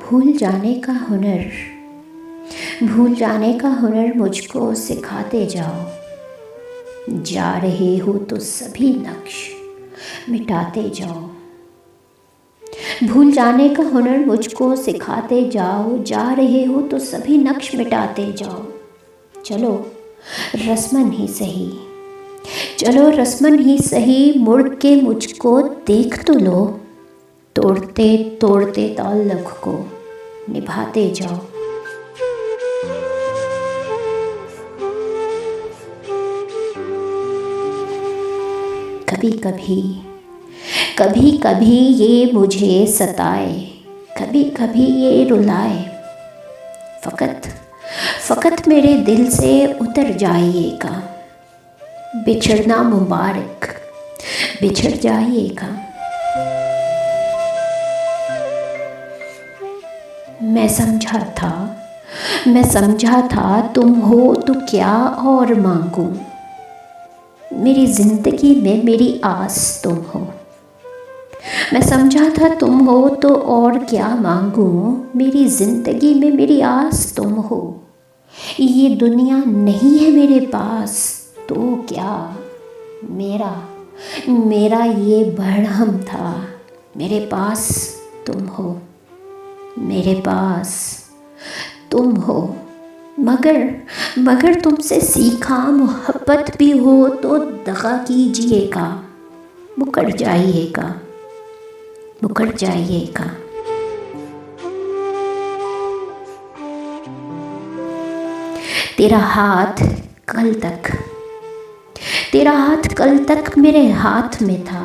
भूल जाने का हुनर, भूल जाने का हुनर मुझको सिखाते जाओ। जा रहे हो तो सभी नक्श मिटाते जाओ। भूल जाने का हुनर मुझको सिखाते जाओ। जा रहे हो तो सभी नक्श मिटाते जाओ। चलो रस्मन ही सही, चलो रस्मन ही सही, मुड़ के मुझको देख तो लो। तोड़ते तोड़ते ताल्लुक़ को निभाते जाओ। कभी कभी, कभी कभी ये मुझे सताए, कभी कभी ये रुलाए। फ़कत मेरे दिल से उतर जाइएगा। बिछड़ना मुबारक, बिछड़ जाइएगा। मैं समझा था तुम हो तो क्या और मांगूं। मेरी ज़िंदगी में मेरी आस तुम हो। मैं समझा था तुम हो तो और क्या मांगूं। मेरी ज़िंदगी में मेरी आस तुम हो। ये दुनिया नहीं है मेरे पास तो क्या, मेरा ये भरम था। मेरे पास तुम हो, मेरे पास तुम हो। मगर तुमसे सीखा मोहब्बत भी हो तो दगा कीजिएगा। मुकर जाइएगा, मुकर जाइएगा। तेरा हाथ कल तक मेरे हाथ में था।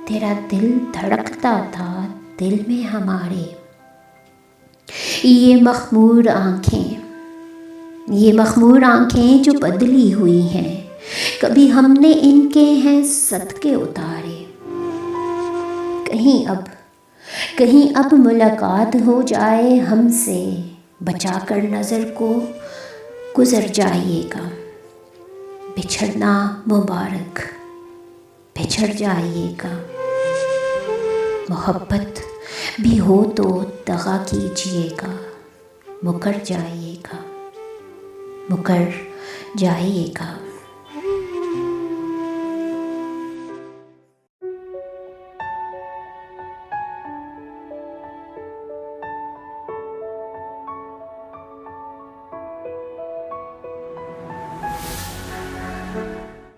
तेरा दिल धड़कता था दिल में हमारे। ये मखमूर आँखें जो बदली हुई हैं, कभी हमने इनके हैं सदके उतारे। कहीं अब मुलाकात हो जाए हमसे, बचाकर नज़र को गुज़र जाइएगा। बिछड़ना मुबारक, बिछड़ जाइएगा। मोहब्बत भी हो तो दगा कीजिएगा। मुकर जाइएगा, मुकर जाइएगा।